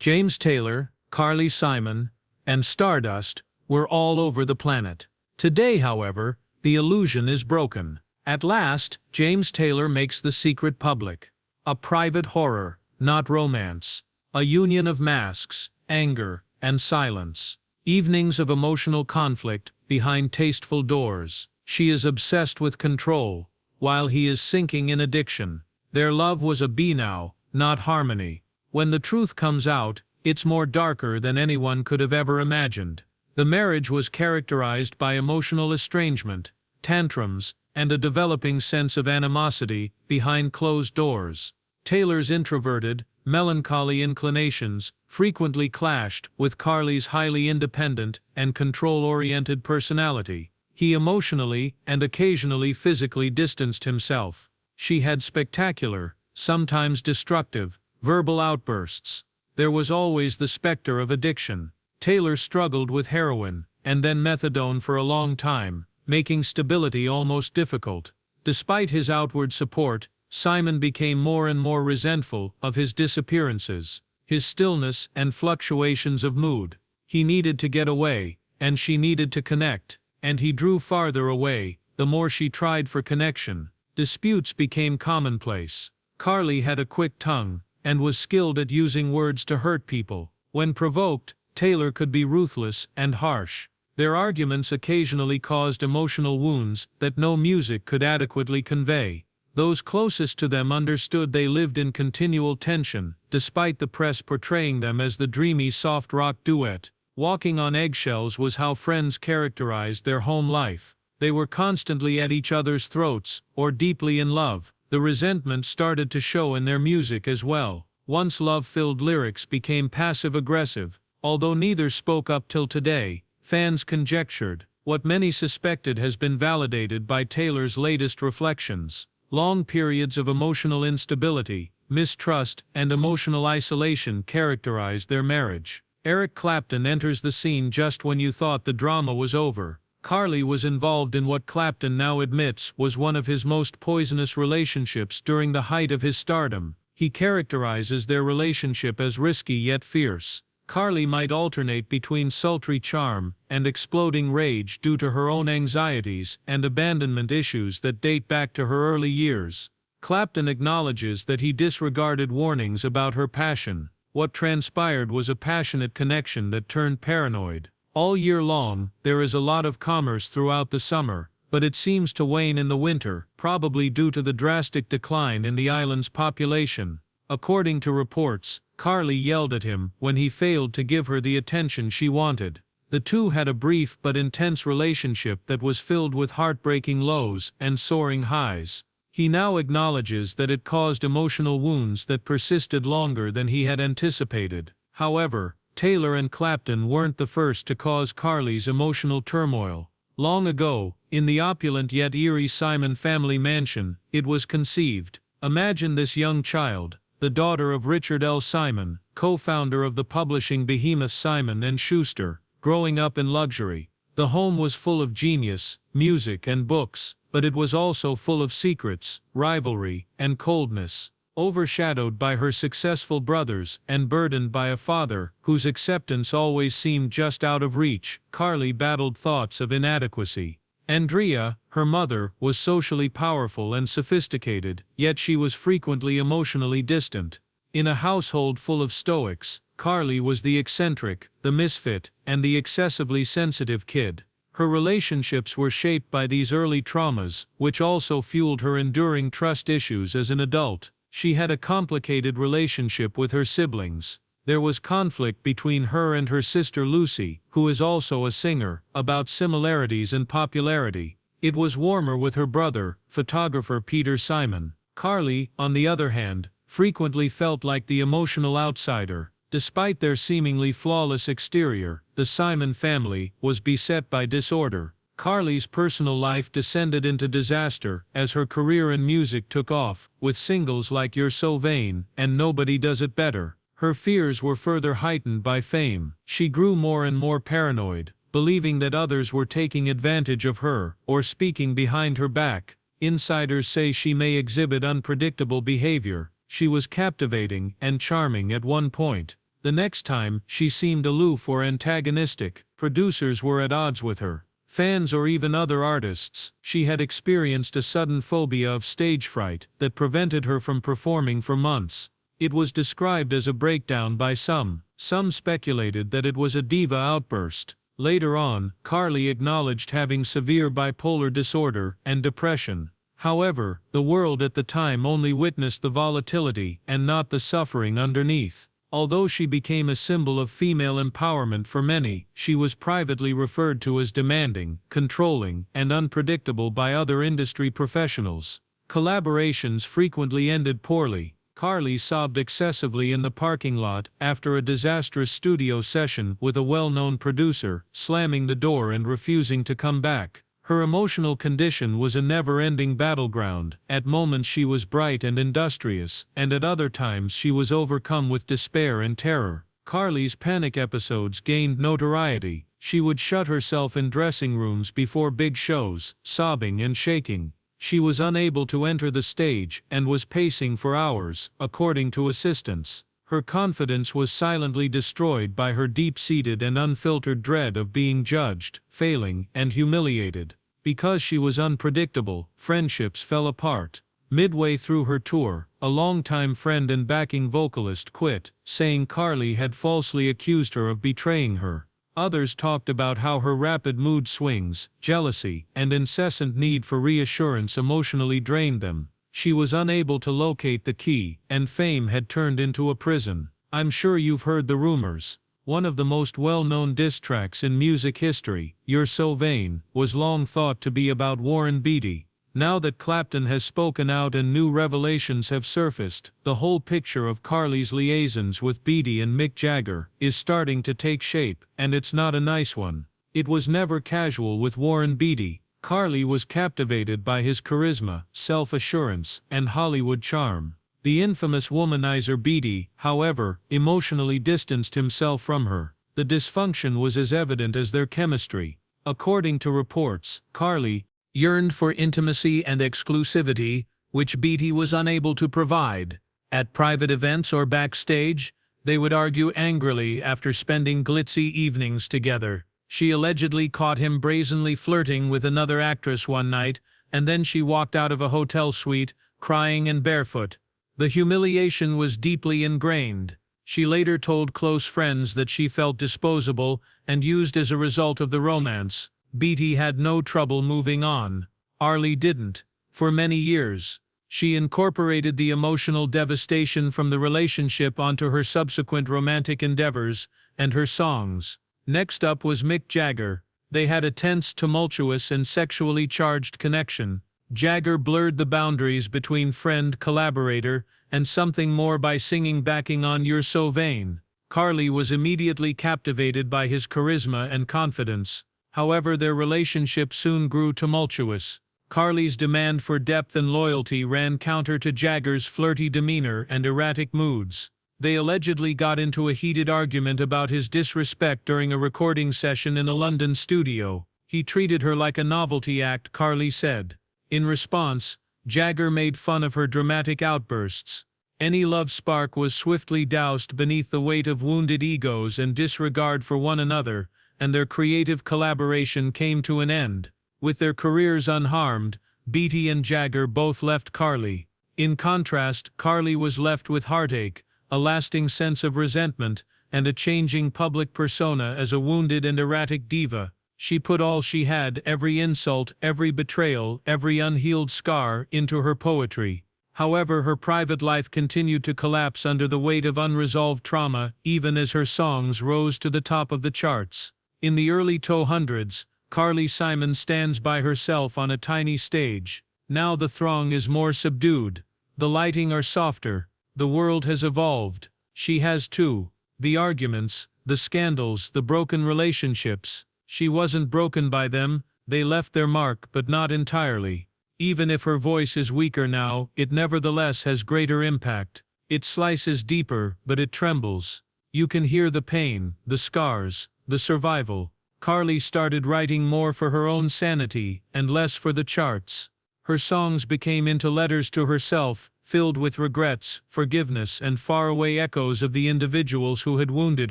James Taylor, Carly Simon, and Stardust were all over the planet. Today, however, the illusion is broken. At last, James Taylor makes the secret public. A private horror, not romance. A union of masks, anger, and silence. Evenings of emotional conflict behind tasteful doors. She is obsessed with control, while he is sinking in addiction. Their love was a be-now, not harmony. When the truth comes out, it's more darker than anyone could have ever imagined. The marriage was characterized by emotional estrangement, tantrums, and a developing sense of animosity behind closed doors. Taylor's introverted, melancholy inclinations frequently clashed with Carly's highly independent and control-oriented personality. He emotionally and occasionally physically distanced himself. She had spectacular, sometimes destructive, verbal outbursts. There was always the specter of addiction. Taylor struggled with heroin, and then methadone for a long time, making stability almost difficult. Despite his outward support, Simon became more and more resentful of his disappearances, his stillness and fluctuations of mood. He needed to get away, and she needed to connect, and he drew farther away, the more she tried for connection. Disputes became commonplace. Carly had a quick tongue, and was skilled at using words to hurt people. When provoked, Taylor could be ruthless and harsh. Their arguments occasionally caused emotional wounds that no music could adequately convey. Those closest to them understood they lived in continual tension, despite the press portraying them as the dreamy soft rock duet. Walking on eggshells was how friends characterized their home life. They were constantly at each other's throats, or deeply in love. The resentment started to show in their music as well. Once love-filled lyrics became passive-aggressive. Although neither spoke up till today, fans conjectured. What many suspected has been validated by Taylor's latest reflections. Long periods of emotional instability, mistrust, and emotional isolation characterized their marriage. Eric Clapton enters the scene just when you thought the drama was over. Carly was involved in what Clapton now admits was one of his most poisonous relationships during the height of his stardom. He characterizes their relationship as risky yet fierce. Carly might alternate between sultry charm and exploding rage due to her own anxieties and abandonment issues that date back to her early years. Clapton acknowledges that he disregarded warnings about her passion. What transpired was a passionate connection that turned paranoid. All year long, there is a lot of commerce throughout the summer, but it seems to wane in the winter, probably due to the drastic decline in the island's population. According to reports, Carly yelled at him when he failed to give her the attention she wanted. The two had a brief but intense relationship that was filled with heartbreaking lows and soaring highs. He now acknowledges that it caused emotional wounds that persisted longer than he had anticipated. However, Taylor and Clapton weren't the first to cause Carly's emotional turmoil. Long ago, in the opulent yet eerie Simon family mansion, it was conceived. Imagine this young child, the daughter of Richard L. Simon, co-founder of the publishing behemoth Simon & Schuster, growing up in luxury. The home was full of genius, music and books, but it was also full of secrets, rivalry, and coldness. Overshadowed by her successful brothers and burdened by a father whose acceptance always seemed just out of reach, Carly battled thoughts of inadequacy. Andrea, her mother, was socially powerful and sophisticated, yet she was frequently emotionally distant. In a household full of stoics, Carly was the eccentric, the misfit, and the excessively sensitive kid. Her relationships were shaped by these early traumas, which also fueled her enduring trust issues as an adult. She had a complicated relationship with her siblings. There was conflict between her and her sister Lucy, who is also a singer, about similarities in popularity. It was warmer with her brother, photographer Peter Simon. Carly, on the other hand, frequently felt like the emotional outsider. Despite their seemingly flawless exterior, the Simon family was beset by disorder. Carly's personal life descended into disaster as her career in music took off, with singles like You're So Vain and Nobody Does It Better. Her fears were further heightened by fame. She grew more and more paranoid, believing that others were taking advantage of her or speaking behind her back. Insiders say she may exhibit unpredictable behavior. She was captivating and charming at one point, The next time, she seemed aloof or antagonistic. Producers were at odds with her. Fans or even other artists. She had experienced a sudden phobia of stage fright that prevented her from performing for months. It was described as a breakdown by some. Some speculated that it was a diva outburst. Later on, Carly acknowledged having severe bipolar disorder and depression. However, the world at the time only witnessed the volatility and not the suffering underneath. Although she became a symbol of female empowerment for many, she was privately referred to as demanding, controlling, and unpredictable by other industry professionals. Collaborations frequently ended poorly. Carly sobbed excessively in the parking lot after a disastrous studio session with a well-known producer, slamming the door and refusing to come back. Her emotional condition was a never-ending battleground. At moments she was bright and industrious, and at other times she was overcome with despair and terror. Carly's panic episodes gained notoriety. She would shut herself in dressing rooms before big shows, sobbing and shaking. She was unable to enter the stage and was pacing for hours, according to assistants. Her confidence was silently destroyed by her deep-seated and unfiltered dread of being judged, failing, and humiliated. Because she was unpredictable, friendships fell apart. Midway through her tour, a longtime friend and backing vocalist quit, saying Carly had falsely accused her of betraying her. Others talked about how her rapid mood swings, jealousy, and incessant need for reassurance emotionally drained them. She was unable to locate the key, and fame had turned into a prison. I'm sure you've heard the rumors. One of the most well-known diss tracks in music history, You're So Vain, was long thought to be about Warren Beatty. Now that Clapton has spoken out and new revelations have surfaced, the whole picture of Carly's liaisons with Beatty and Mick Jagger is starting to take shape, and it's not a nice one. It was never casual with Warren Beatty. Carly was captivated by his charisma, self-assurance, and Hollywood charm. The infamous womanizer Beatty, however, emotionally distanced himself from her. The dysfunction was as evident as their chemistry. According to reports, Carly yearned for intimacy and exclusivity, which Beatty was unable to provide. At private events or backstage, they would argue angrily after spending glitzy evenings together. She allegedly caught him brazenly flirting with another actress one night, and then she walked out of a hotel suite, crying and barefoot. The humiliation was deeply ingrained. She later told close friends that she felt disposable and used as a result of the romance. Beatty had no trouble moving on. Carly didn't. For many years, she incorporated the emotional devastation from the relationship onto her subsequent romantic endeavors and her songs. Next up was Mick Jagger. They had a tense, tumultuous, and sexually charged connection. Jagger blurred the boundaries between friend, collaborator, and something more by singing backing on You're So Vain. Carly was immediately captivated by his charisma and confidence. However, their relationship soon grew tumultuous. Carly's demand for depth and loyalty ran counter to Jagger's flirty demeanor and erratic moods. They allegedly got into a heated argument about his disrespect during a recording session in a London studio. He treated her like a novelty act, Carly said. In response, Jagger made fun of her dramatic outbursts. Any love spark was swiftly doused beneath the weight of wounded egos and disregard for one another, and their creative collaboration came to an end. With their careers unharmed, Beatty and Jagger both left Carly. In contrast, Carly was left with heartache, a lasting sense of resentment, and a changing public persona as a wounded and erratic diva. She put all she had, every insult, every betrayal, every unhealed scar, into her poetry. However, her private life continued to collapse under the weight of unresolved trauma, even as her songs rose to the top of the charts. In the early 2000s, Carly Simon stands by herself on a tiny stage. Now the throng is more subdued. The lighting are softer. The world has evolved. She has too. The arguments, the scandals, the broken relationships. She wasn't broken by them, they left their mark, but not entirely. Even if her voice is weaker now, it nevertheless has greater impact. It slices deeper, but it trembles. You can hear the pain, the scars, the survival. Carly started writing more for her own sanity, and less for the charts. Her songs became into letters to herself, filled with regrets, forgiveness, and faraway echoes of the individuals who had wounded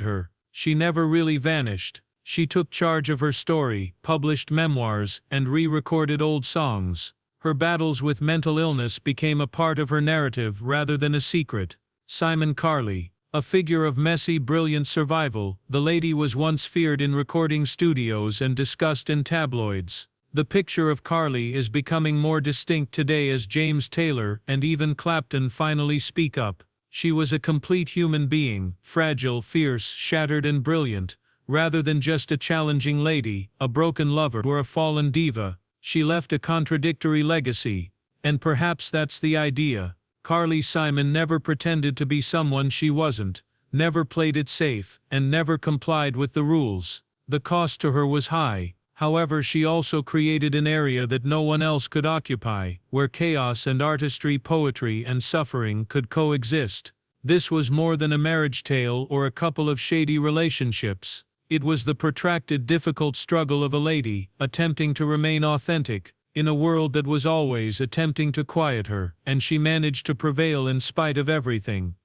her. She never really vanished. She took charge of her story, published memoirs, and re-recorded old songs. Her battles with mental illness became a part of her narrative rather than a secret. Simon Carley, a figure of messy, brilliant survival, the lady was once feared in recording studios and discussed in tabloids. The picture of Carley is becoming more distinct today as James Taylor and even Clapton finally speak up. She was a complete human being, fragile, fierce, shattered, and brilliant. Rather than just a challenging lady, a broken lover, or a fallen diva, she left a contradictory legacy. And perhaps that's the idea. Carly Simon never pretended to be someone she wasn't, never played it safe, and never complied with the rules. The cost to her was high. However, she also created an area that no one else could occupy, where chaos and artistry, poetry and suffering could coexist. This was more than a marriage tale or a couple of shady relationships. It was the protracted, difficult struggle of a lady, attempting to remain authentic, in a world that was always attempting to quiet her, and she managed to prevail in spite of everything.